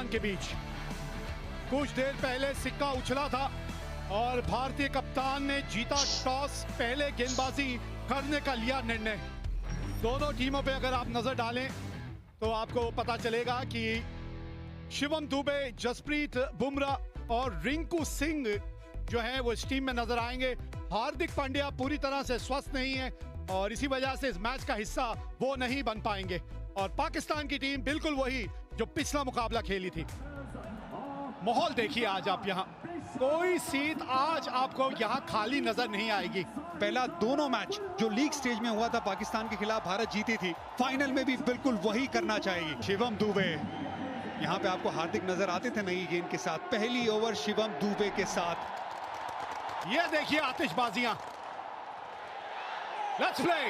पाकिस्तान के बीच। कुछ देर पहले सिक्का उछला था और भारतीय कप्तान ने जीता टॉस, पहले गेंदबाजी करने का लिया निर्णय। दोनों टीमों पे अगर आप नजर डालें तो आपको पता चलेगा कि शिवम दुबे, जसप्रीत बुमराह और रिंकू सिंह जो है वो इस टीम में नजर आएंगे। हार्दिक पांड्या पूरी तरह से स्वस्थ नहीं है और इसी वजह से इस मैच का हिस्सा वो नहीं बन पाएंगे। और पाकिस्तान की टीम बिल्कुल वही जो पिछला मुकाबला खेली थी। माहौल देखिए आज आप यहाँ, कोई सीट आज आपको यहाँ खाली नजर नहीं आएगी। पहला दोनों मैच जो लीग स्टेज में हुआ था पाकिस्तान के खिलाफ भारत जीती थी, फाइनल में भी बिल्कुल वही करना चाहिए। शिवम दुबे यहाँ पे आपको हार्दिक नजर आते थे नई गेंद के साथ। पहली ओवर शिवम दुबे के साथ। ये देखिए आतिशबाजियां। Let's play.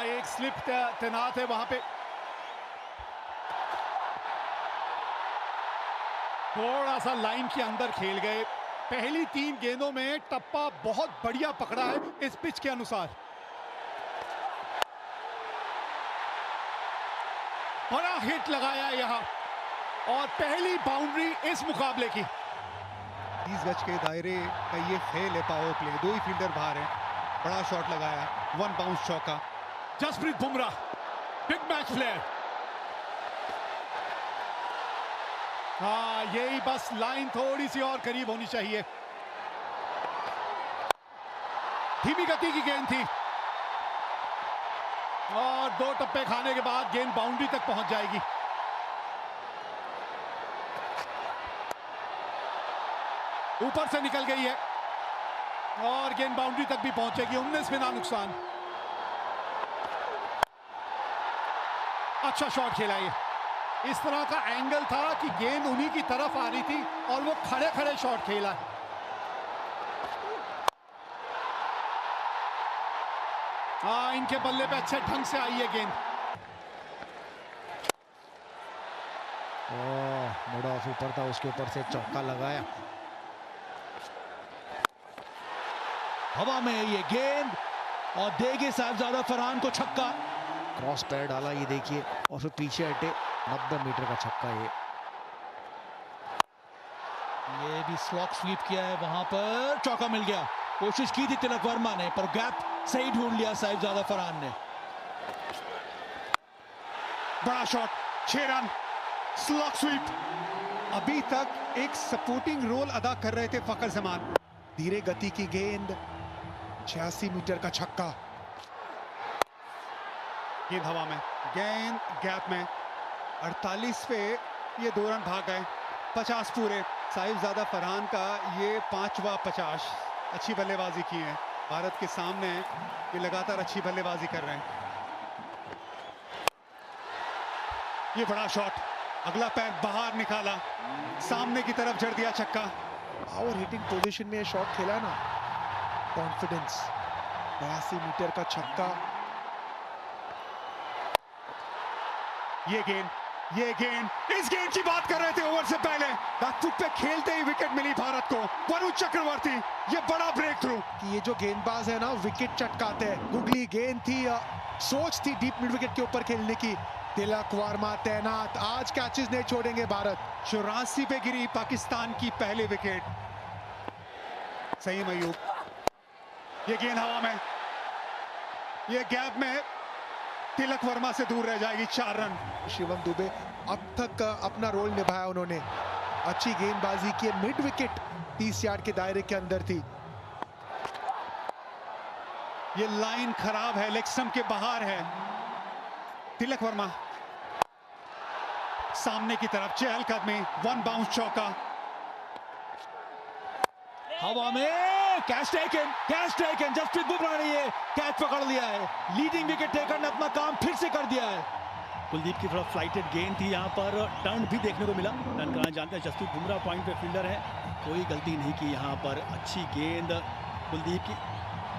एक स्लिप तैनात है वहां पे। थोड़ा सा लाइन के अंदर खेल गए। पहली 3 गेंदों में टप्पा बहुत बढ़िया पकड़ा है इस पिच के अनुसार। बड़ा हिट लगाया यहां और पहली बाउंड्री इस मुकाबले की। 30 गज के दायरे का ये खेल है पावर प्ले। 2 ही फील्डर बाहर है। बड़ा शॉट लगाया, 1 बाउंस चौका। Jasprit Bumrah big match player. हाँ, यही बस लाइन थोड़ी सी और करीब होनी चाहिए। धीमी गति की गेंद थी और 2 टप्पे खाने के बाद गेंद बाउंड्री तक पहुंच जाएगी। ऊपर से निकल गई है और गेंद बाउंड्री तक भी पहुंचेगी। 19 बिना नुकसान। अच्छा शॉट खेला ये। इस तरह का एंगल था कि गेंद उन्हीं की तरफ आ रही थी और वो खड़े खड़े शॉट खेला। हाँ, इनके बल्ले पे अच्छे ढंग से आई है गेंद। मिड ऑफ ऊपर था, उसके ऊपर से चौका लगाया। हवा में ये गेंद और देगे साहिबजादा फरहान को छक्का। क्रॉस पैर डाला ये देखिए और फिर पीछे हटे। 90 मीटर का छक्का ये भी स्लॉक स्वीप किया है, वहां पर चौका मिल गया। कोशिश की थी तिलक वर्मा ने पर गैप सही ढूंढ लिया साहिबजादा फरहान ने। बड़ा शॉट, 6 रन, स्लॉक स्वीप। अभी तक एक सपोर्टिंग रोल अदा कर रहे थे फखर जमान। धीरे गति की गेंद, 86 मीटर का छक्का। गेंद हवा में, गेंद गैप में। 48 पे ये 2 रन भाग गए। 50 पूरे। साहिबजादा फरहान का ये 5वां 50। अच्छी बल्लेबाजी की है भारत के सामने। ये लगातार अच्छी बल्लेबाजी कर रहे हैं। ये बड़ा शॉट, अगला पैर बाहर निकाला, सामने की तरफ जड़ दिया छक्का। पावर हिटिंग पोजीशन में शॉट खेला ना, कॉन्फिडेंस। 82 मीटर का छक्का। ये गेंद, इस गेंद की बात कर रहे थे ओवर से पहले। बैकफुट पे खेलते ही विकेट मिली भारत को। वरुण चक्रवर्ती, ये बड़ा ब्रेक थ्रू। कि ये जो गेंदबाज है ना, विकेट चटकाते हैं। गुगली गेंद थी, सोच थी डीप मिड विकेट के ऊपर खेलने की। तिलक वर्मा तैनात, आज कैचेस नहीं छोड़ेंगे भारत। 84 पे गिरी पाकिस्तान की पहली विकेट। सही मयूब, ये गेंद हवा में, ये गैप में तिलक वर्मा से दूर रह जाएगी। 4 रन। शिवम दुबे अब तक अपना रोल निभाया उन्होंने। अच्छी गेंदबाजी की, मिड विकेट 30 यार्ड के दायरे के अंदर थी। ये लाइन खराब है, लेग स्टंप के बाहर है। तिलक वर्मा सामने की तरफ, चहलकदमी, 1 बाउंस चौका। हवा में कैच टेकन। जसप्रीत बुमराह ने ये कैच पकड़ लिया है। लीडिंग विकेट टेकर ने अपना काम फिर से कर दिया है। कुलदीप की थोड़ा फ्लाइटेड गेंद थी, यहाँ पर टर्न भी देखने को मिला। टर्न कराना जानते हैं, जसप्रीत बुमराह पॉइंट पे फील्डर है, कोई गलती नहीं की यहाँ पर। अच्छी गेंद कुलदीप की।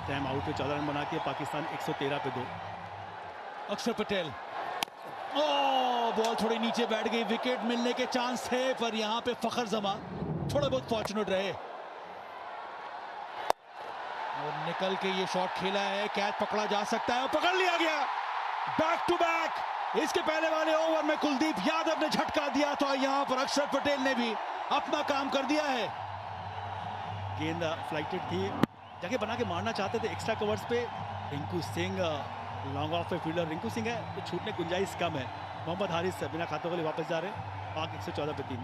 टाइम आउट पे 14 रन बनाती है पाकिस्तान, 113 पे 2। अक्षर पटेल, बॉल थोड़ी नीचे बैठ गई। विकेट मिलने के चांस थे पर यहाँ पे फखर जमान थोड़े बहुत फॉर्चुनेट रहे। और निकल के ये शॉट खेला है, कैच पकड़ा जा सकता है, पकड़ लिया गया। बैक टू बैक इसके पहले वाले ओवर में कुलदीप यादव ने झटका दिया था, यहां पर अक्षर पटेल ने भी अपना काम कर दिया है। गेंद फ्लाइटेड थी, जगह बना के मारना चाहते थे एक्स्ट्रा कवर्स पे। रिंकू सिंह लॉन्ग ऑफ पे फील्डर रिंकू सिंह है, तो छूटने की गुंजाइश कम है। मोहम्मद हारिस बिना खातों के लिए वापस जा रहे हैं, पाक 114 पे 3।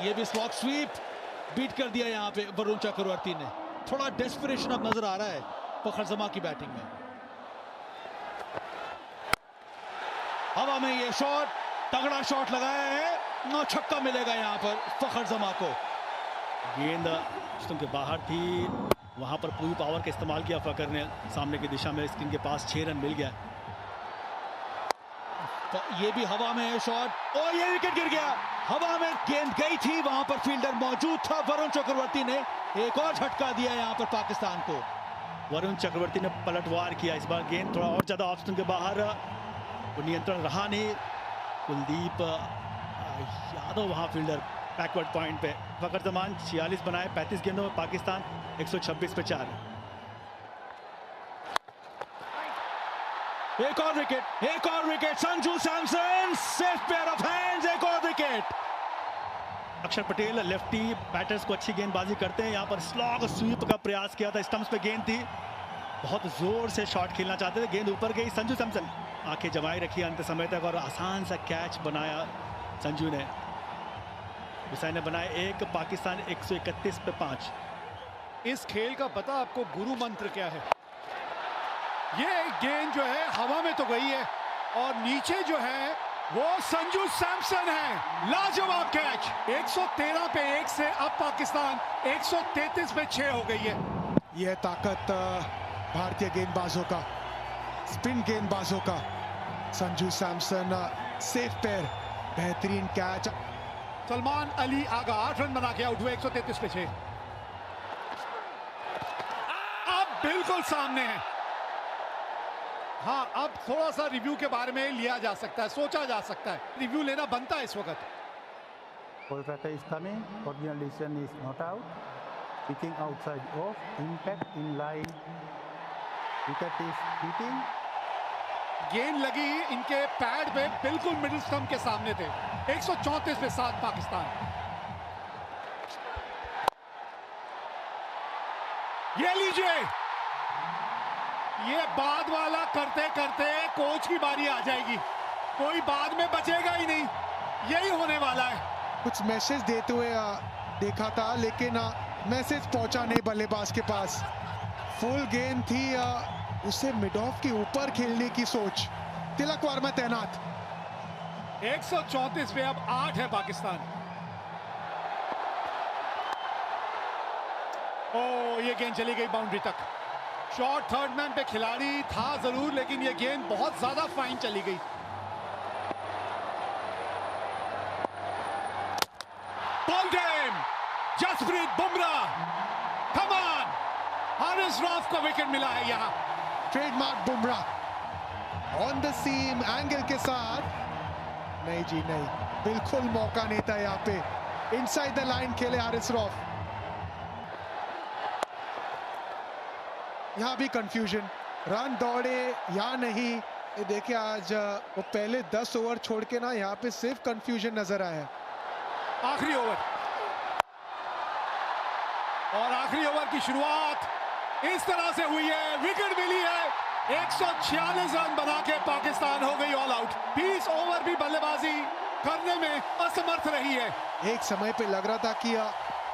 ये भी स्लॉग स्वीप बीट कर दिया यहाँ पे वरुण चक्रवर्ती ने। थोड़ा डेस्परेशन अब नजर आ रहा है फखर जमा की बैटिंग में। हवा में ये शॉट, तगड़ा शॉट लगाया है, ना छक्का मिलेगा यहाँ पर फखर जमा को। गेंद स्टंप के बाहर थी, वहां पर पूरी पावर का इस्तेमाल किया फखर ने, सामने की दिशा में स्क्रीन के पास 6 रन मिल गया। तो ये भी हवा में शॉट, और ये विकेट गिर गया। हवा में गेंद गई थी, वहां पर फील्डर मौजूद था। वरुण चक्रवर्ती ने एक और झटका दिया यहाँ पर पाकिस्तान को। वरुण चक्रवर्ती ने पलटवार किया, इस बार गेंद थोड़ा और ज्यादा ऑफ स्टंप के बाहर, वो नियंत्रण रहा नहीं। कुलदीप यादव वहां फील्डर बैकवर्ड पॉइंट पे। फखर जमान 46 बनाए 35 गेंदों में, पाकिस्तान 126 पे 4। एक और विकेट, एक और wicket, Sanju Samson safe pair of hands, एक और विकेट। अक्षर पटेल लेफ्टी बैटर्स को अच्छी गेंदबाजी करते हैं, यहाँ पर स्लॉग स्वीप का प्रयास किया था, स्टंप्स पे गेंद थी, बहुत जोर से शॉट खेलना चाहते थे, गेंद ऊपर गई। संजू सैमसन आंखें जमाई रखी अंत समय तक और आसान सा कैच बनाया संजू ने। हुसैन ने बनाए 1, पाकिस्तान 131 पे 5। इस खेल का पता आपको गुरु मंत्र क्या है? ये गेंद जो है हवा में तो गई है और नीचे जो है वो संजू सैमसन है। लाजवाब कैच। 113 पे 1 से अब पाकिस्तान 133 पे 6 हो गई है। यह ताकत भारतीय गेंदबाजों का, स्पिन गेंदबाजों का। संजू सैमसन सेफ पैर, बेहतरीन कैच। सलमान अली आगा 8 रन बना के आउट हुए 133 पे 6। अब बिल्कुल सामने है। हाँ, अब थोड़ा सा रिव्यू के बारे में लिया जा सकता है, सोचा जा सकता है, रिव्यू लेना बनता है इस वक्त। Kolkata is coming, original decision is not out, pitching outside off, impact in line, wicket is hitting. गेंद लगी इनके पैड पे, बिल्कुल मिडिल स्टंप के सामने थे। 134 पे 7 पाकिस्तान। ये लीजिए, ये बाद वाला करते करते कोच की बारी आ जाएगी, कोई बाद में बचेगा ही नहीं, यही होने वाला है। कुछ मैसेज देते हुए देखा था, लेकिन मैसेज पहुंचा नहीं बल्लेबाज के पास। फुल गेंद थी, उसे मिड ऑफ के ऊपर खेलने की सोच। तिलक वर्मा तैनात। 134 पे अब 8 है पाकिस्तान। ओ, ये गेंद चली गई बाउंड्री तक। शॉट थर्ड मैन पे खिलाड़ी था जरूर, लेकिन ये गेंद बहुत ज्यादा फाइन चली गई। Ball game, Jasprit Bumrah, come on, Haris Rauf को विकेट मिला है यहाँ। Trademark Bumrah on the seam angle के साथ। नहीं जी नहीं, बिल्कुल मौका नहीं था यहाँ पे। इनसाइड द लाइन खेले हारिस रऊफ। यहाँ भी कंफ्यूजन, रन दौड़े या नहीं। ये देखिए, आज वो पहले 10 ओवर छोड़ के ना यहाँ पे सिर्फ कंफ्यूजन नजर आया है। आखिरी ओवर, और आखिरी ओवर की शुरुआत इस तरह से हुई है, विकेट मिली है। 146 रन बना के पाकिस्तान हो गई ऑल आउट। 20 ओवर भी बल्लेबाजी करने में असमर्थ रही है। एक समय पे लग रहा था कि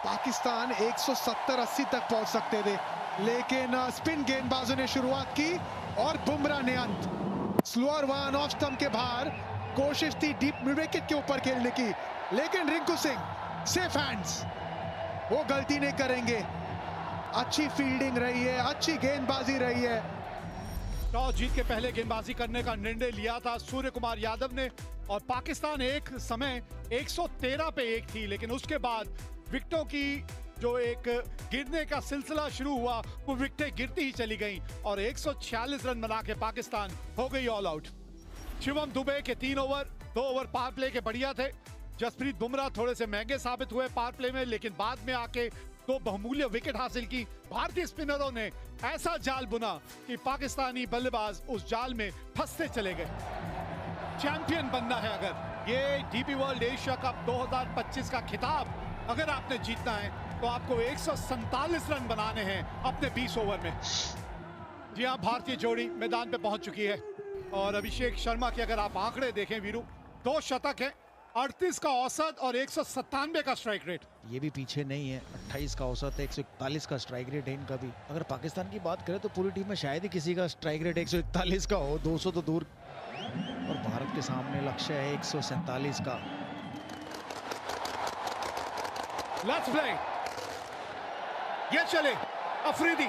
पाकिस्तान 170-80 तक पहुंच सकते थे, लेकिन स्पिन गेंदबाजों ने शुरुआत की और बुमराह ने अंत। स्लोअर वन ऑफ स्टंप के बाहर, कोशिश थी डीप मिड विकेट के ऊपर खेलने की, लेकिन रिंकू सिंह सेफ हैंड्स, वो गलती नहीं करेंगे। अच्छी फील्डिंग रही है, अच्छी गेंदबाजी रही है। टॉस जीत के पहले गेंदबाजी करने का निर्णय लिया था सूर्य कुमार यादव ने, और पाकिस्तान एक समय 113 पे 1 थी, लेकिन उसके बाद विकेटों की जो एक गिरने का सिलसिला शुरू हुआ, वो विकेटें गिरती ही चली गईं और 146 रन बना के पाकिस्तान हो गई ऑल आउट। शिवम दुबे के 3 ओवर, 2 ओवर पावर प्ले के बढ़िया थे। जसप्रीत बुमराह थोड़े से महंगे साबित हुए पावर प्ले में, लेकिन बाद में आके 2 बहुमूल्य विकेट हासिल की। भारतीय स्पिनरों ने ऐसा जाल बुना कि पाकिस्तानी बल्लेबाज उस जाल में फंसते चले गए। चैंपियन बनना है अगर, ये डीपी वर्ल्ड एशिया कप 2025 का खिताब अगर आपने जीतना है तो आपको 147 रन बनाने हैं अपने 20 ओवर में। जी हाँ, भारतीय जोड़ी मैदान पे पहुंच चुकी है और अभिषेक शर्मा के अगर आप आंकड़े देखें वीरू, 2 शतक है, 38 का औसत और 197 का स्ट्राइक रेट। ये भी पीछे नहीं है, 28 का औसत है, 141 का स्ट्राइक रेट है इनका भी। अगर पाकिस्तान की बात करें तो पूरी टीम में शायद ही किसी का स्ट्राइक रेट 141 का हो, 200 तो दूर। और भारत के सामने लक्ष्य है 147 का। लेट्स प्ले, ये चले अफरीदी।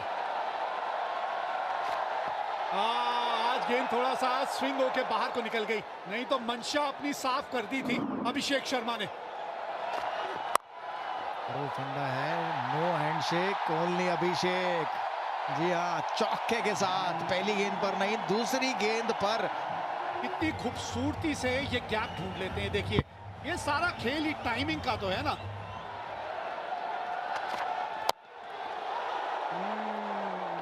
आज गेंद थोड़ा सा स्विंग होके बाहर को निकल गई, नहीं तो मंशा अपनी साफ कर दी थी अभिषेक शर्मा ने। वो फंडा है, नो हैंडशेक, ओनली अभिषेक। जी हाँ, चौके के साथ पहली गेंद पर नहीं, दूसरी गेंद पर। कितनी खूबसूरती से ये गैप ढूंढ लेते हैं। देखिए, ये सारा खेल ही टाइमिंग का तो है ना।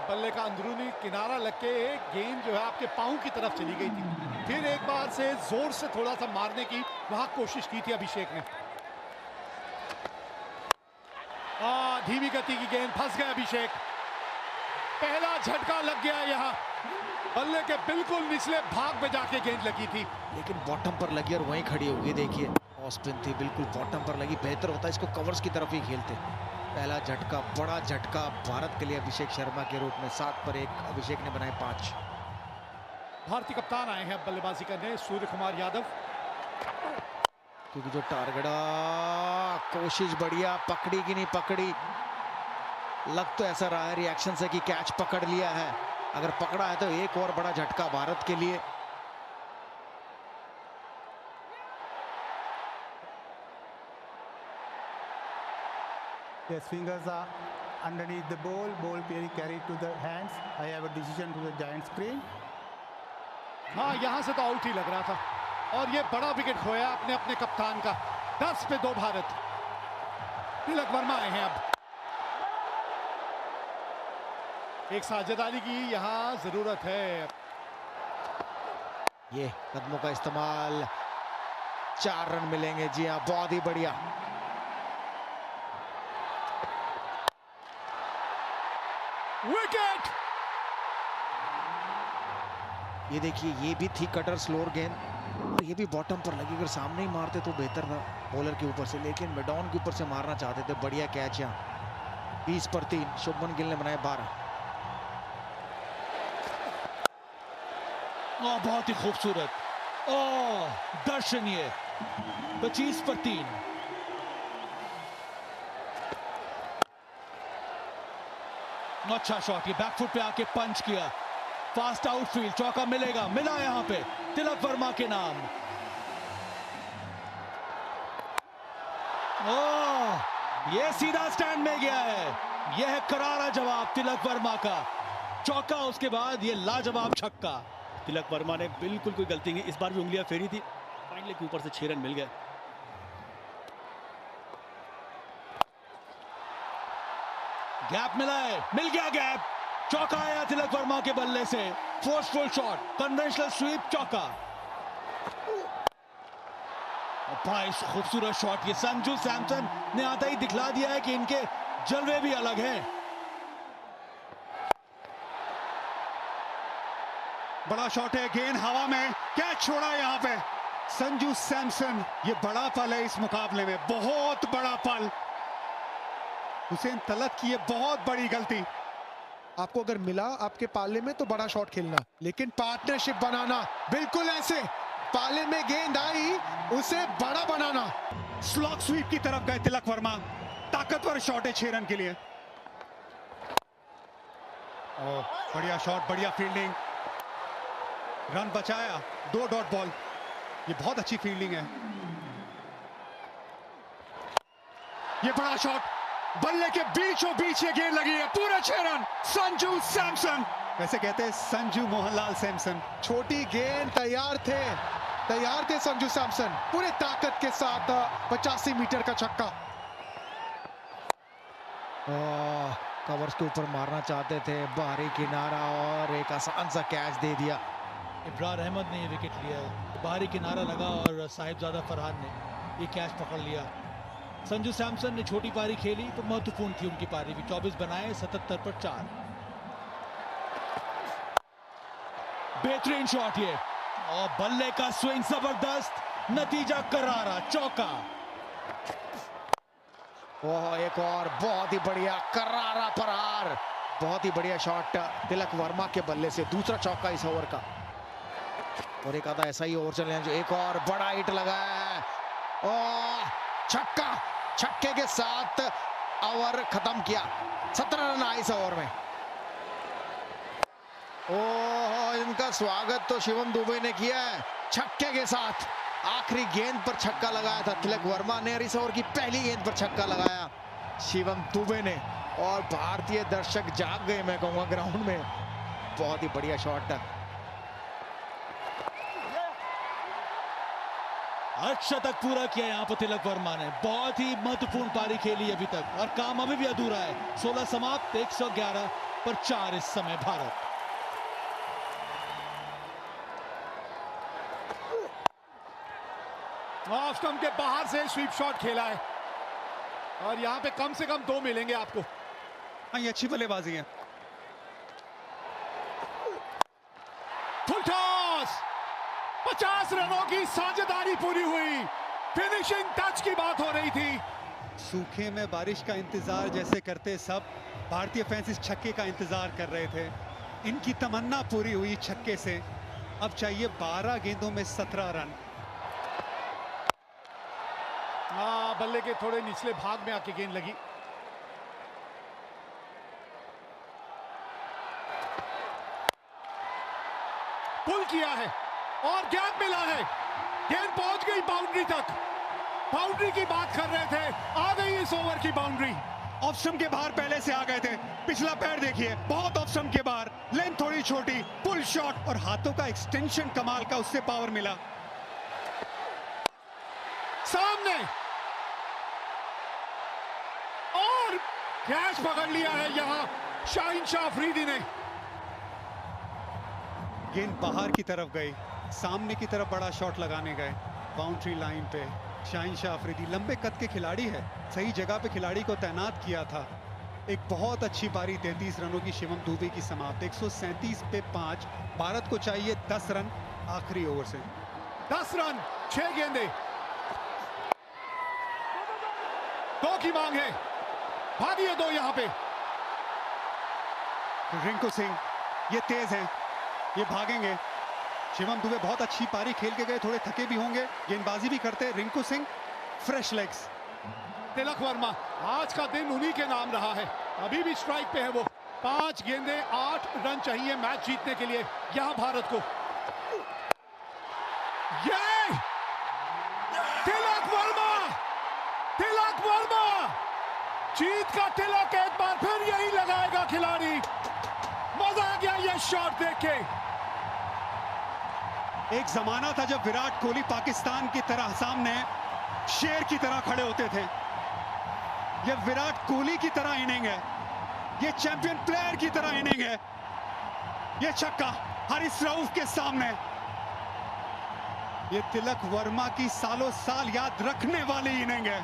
बल्ले का अंदरूनी किनारा लग के गेंद जो है आपके पांव की तरफ चली गई थी। फिर एक बार से जोर से थोड़ा सा मारने की वहां कोशिश की थी अभिषेक ने। धीमी गति की गेंद, फंस गए अभिषेक। पहला झटका लग गया यहाँ, बल्ले के बिल्कुल निचले भाग में जाके गेंद लगी थी, लेकिन बॉटम पर लगी और वहीं खड़ी होगी। देखिए, ऑफ स्पिन थी, बिल्कुल बॉटम पर लगी। बेहतर होता है इसको कवर्स की तरफ ही खेलते। पहला झटका, बड़ा झटका भारत के लिए अभिषेक शर्मा के रूप में। 7 पर 1 अभिषेक ने बनाए 5। भारतीय कप्तान आए हैं बल्लेबाजी करने, सूर्य कुमार यादव। क्योंकि जो टारगेट, कोशिश बढ़िया, पकड़ी कि नहीं पकड़ी। लग तो ऐसा रहा है रिएक्शन से कि कैच पकड़ लिया है। अगर पकड़ा है तो एक और बड़ा झटका भारत के लिए। Yes, fingers are underneath the ball being carried to the hands. I have a decision to the giant screen. हाँ, यहां से तो आउट ही लग रहा था और ये बड़ा विकेट खोया अपने अपने कप्तान का। 10 पे 2 भारत। तिलक वर्मा आए हैं अब। एक साझेदारी की यहां जरूरत है। ये कदमों का इस्तेमाल, 4 रन मिलेंगे। जी हाँ, बहुत ही बढ़िया। विकेट। ये देखिए, ये भी थी कटर स्लोअर गेंद और ये भी बॉटम पर लगी। अगर सामने ही मारते तो बेहतर था बॉलर के ऊपर से, लेकिन मिडॉन के ऊपर से मारना चाहते थे। बढ़िया कैच यहाँ। 20 पर 3 शुभमन गिल ने बनाए 12। बहुत ही खूबसूरत, दर्शनीय। 25 पर 3। अच्छा शॉट, ये बैकफुट पे आके पंच किया। फास्ट आउटफील्ड, चौका मिलेगा, मिला यहां पे तिलक वर्मा के नाम। ये सीधा स्टैंड में गया है। यह है करारा जवाब तिलक वर्मा का। चौका, उसके बाद ये लाजवाब छक्का। तिलक वर्मा ने बिल्कुल कोई गलती नहीं, इस बार भी उंगलियां फेरी थी। फाइनली के ऊपर से 6 रन मिल गए। गैप मिला है, मिल गया गैप। चौका आया तिलक वर्मा के बल्ले से। फोर्सफुल शॉट, कन्वेंशनल स्वीप, चौका। बड़ा खूबसूरत शॉट। ये संजू सैमसन ने आता ही दिखला दिया है कि इनके जलवे भी अलग हैं। बड़ा शॉट है, गेंद हवा में, कैच छोड़ा यहाँ पे संजू सैमसन। ये बड़ा पल है इस मुकाबले में, बहुत बड़ा पल। हुसैन तलत की ये बहुत बड़ी गलती। आपको अगर मिला आपके पाले में तो बड़ा शॉट खेलना, लेकिन पार्टनरशिप बनाना, बिल्कुल ऐसे पाले में गेंद आई उसे बड़ा बनाना। स्लॉग स्वीप की तरफ गए तिलक वर्मा। ताकतवर शॉट है 6 रन के लिए। बढ़िया शॉट, बढ़िया फील्डिंग, रन बचाया। 2 डॉट बॉल, ये बहुत अच्छी फील्डिंग है। ये बड़ा शॉट, बल्ले के बीचों बीच ये गेंद लगी है। पूरे 6 रन संजू सैमसन। वैसे कहते हैं संजू मोहनलाल सैमसन। छोटी गेंद, तैयार थे संजू सैमसन। पूरे ताकत के साथ 85 मीटर का छक्का। कवर्स के ऊपर मारना चाहते थे, बाहरी किनारा और एक आसान सा कैच दे दिया। इब्रार अहमद ने ये विकेट लिया है, बाहरी किनारा लगा और साहिबजादा फरहान ने ये कैच पकड़ लिया। संजू सैमसन ने छोटी पारी खेली तो महत्वपूर्ण थी उनकी पारी भी, 24 बनाए 77 पर 4। बेहतरीन शॉट ये, और बल्ले का स्विंग जबरदस्त, नतीजा करारा, चौका। ओह, एक और बहुत ही बढ़िया करारा प्रहार, बहुत ही बढ़िया शॉट तिलक वर्मा के बल्ले से, दूसरा चौका इस ओवर का। और एक आधा ऐसा ही ओवर चले जो एक और बड़ा हिट लगा है, ओह छक्का, छक्के के साथ ओवर खत्म किया, 17 रन आए इस ओवर में। ओह, इनका स्वागत तो शिवम दुबे ने किया है छक्के के साथ, आखिरी गेंद पर छक्का लगाया था तिलक वर्मा ने और इस ओवर की पहली गेंद पर छक्का लगाया शिवम दुबे ने, और भारतीय दर्शक जाग गए मैं कहूंगा ग्राउंड में। बहुत ही बढ़िया शॉट था। अर्धशतक पूरा किया यहाँ पर तिलक वर्मा ने, बहुत ही महत्वपूर्ण पारी खेली अभी तक और काम अभी भी अधूरा है। 16 समाप्त, 111 पर 4 इस समय भारत। ऑफ स्टंप के बाहर से स्वीप शॉट खेला है और यहाँ पे कम से कम 2 मिलेंगे आपको। हाँ, ये अच्छी बल्लेबाजी है। फुल टॉस, 50 रनों की साझेदारी पूरी हुई, फिनिशिंग टच की बात हो रही थी। सूखे में बारिश का इंतजार जैसे करते सब भारतीय फैंस इस छक्के का इंतजार कर रहे थे। इनकी तमन्ना पूरी हुई छक्के से। अब चाहिए 12 गेंदों में 17 रन। हाँ, बल्ले के थोड़े निचले भाग में आके गेंद लगी। पुल किया है और गैप मिला है, गेंद पहुंच गई बाउंड्री तक। बाउंड्री की बात कर रहे थे, आ गई इस ओवर की बाउंड्री। ऑफ स्टंप के बाहर पहले से आ गए थे, पिछला पैर देखिए, बहुत ऑफ स्टंप के बाहर, लेंथ थोड़ी छोटी, पुल शॉट और हाथों का एक्सटेंशन कमाल का, उससे पावर मिला। सामने और कैच पकड़ लिया है यहां शाहीन शाह अफरीदी ने। गेंद बाहर की तरफ गई, सामने की तरफ बड़ा शॉट लगाने गए, बाउंड्री लाइन पे। शाहीन शाह अफरीदी लंबे कद के खिलाड़ी है, सही जगह पे खिलाड़ी को तैनात किया था। एक बहुत अच्छी पारी, 33 रनों की शिवम दुबे की समाप्त, 137 पे 5। भारत को चाहिए 10 रन आखिरी ओवर से। 10 रन, 6 गेंदे, 2 की मांग है, भागिए 2 यहां पे। रिंकू सिंह ये तेज हैं, ये भागेंगे। शिवम दुबे बहुत अच्छी पारी खेल के गए, थोड़े थके भी होंगे, गेंदबाजी भी करते। Rinku Singh fresh legs. तिलक वर्मा, आज का दिन उन्हीं के नाम रहा है, अभी भी स्ट्राइक पे है वो। 5 गेंदे, 8 रन चाहिए मैच जीतने के लिए यहां भारत को। ये तिलक वर्मा, तिलक वर्मा, जीत का तिलक एक बार फिर यही लगाएगा खिलाड़ी। मजा आ गया ये शॉट देख के। एक जमाना था जब विराट कोहली पाकिस्तान की तरह सामने शेर की तरह खड़े होते थे। ये विराट कोहली की तरह इनिंग है, ये चैंपियन प्लेयर की तरह इनिंग है। ये छक्का हारिस रऊफ के सामने, ये तिलक वर्मा की सालों साल याद रखने वाली इनिंग है।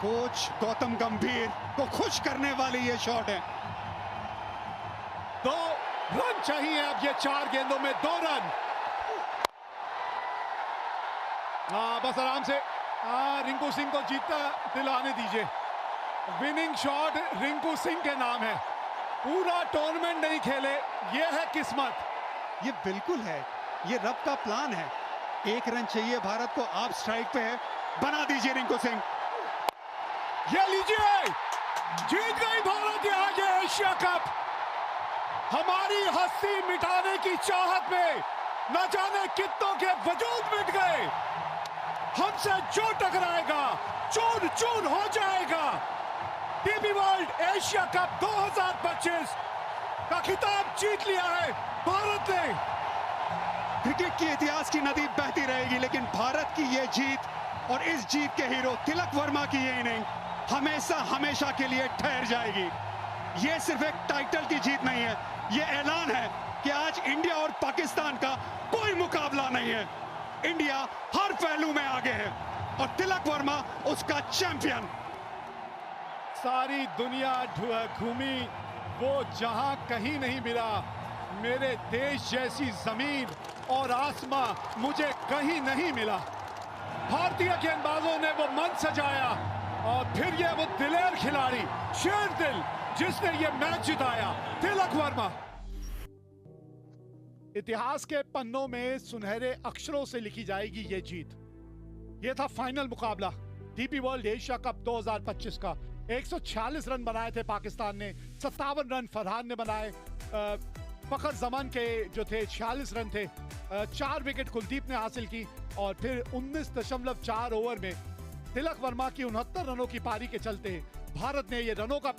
कोच गौतम गंभीर को खुश करने वाली ये शॉट है। 2 रन चाहिए अब, ये 4 गेंदों में 2 रन। बस आराम से रिंकू सिंह को जीतता दिलाने दीजिए। विनिंग शॉट रिंकू सिंह के नाम है, पूरा टूर्नामेंट नहीं खेले, ये है किस्मत। ये बिल्कुल है, ये रब का प्लान है। 1 रन चाहिए भारत को, आप स्ट्राइक पे है, बना दीजिए रिंकू सिंह। ये लीजिए, जीत गई भारत यहाँ ये एशिया कप। हमारी हस्ती मिटाने की चाहत में न जाने कितनों के वजूद मिट गए। हमसे जो टकराएगा चूर चूर हो जाएगा। टीबी वर्ल्ड एशिया कप 2025 का खिताब जीत लिया है भारत ने। क्रिकेट के इतिहास की नदी बहती रहेगी, लेकिन भारत की ये जीत और इस जीत के हीरो तिलक वर्मा की ये इनिंग हमेशा हमेशा के लिए ठहर जाएगी। ये सिर्फ एक टाइटल की जीत नहीं है, ये ऐलान है कि आज इंडिया और पाकिस्तान का कोई मुकाबला नहीं है। इंडिया हर पहलू में आगे है और तिलक वर्मा उसका चैंपियन। सारी दुनिया घूमी, वो जहां कहीं नहीं मिला। मेरे देश जैसी जमीन और आसमां मुझे कहीं नहीं मिला। भारतीय गेंदबाजों ने वो मन सजाया और फिर ये वो दिलेर खिलाड़ी, शेर दिल, जिसने ये मैच जिताया, तिलक वर्मा। इतिहास के पन्नों में सुनहरे अक्षरों से लिखी जाएगी ये जीत। ये था फाइनल मुकाबला डीपी वर्ल्ड एशिया कप 2025 का। 146 रन बनाए थे पाकिस्तान ने, 57 रन फरहान ने बनाए। फखर जमान के जो थे 46 रन थे। 4 विकेट कुलदीप ने हासिल की और फिर 19.4 ओवर में तिलक वर्मा की 69 रनों की पारी के चलते भारत ने ये रनों का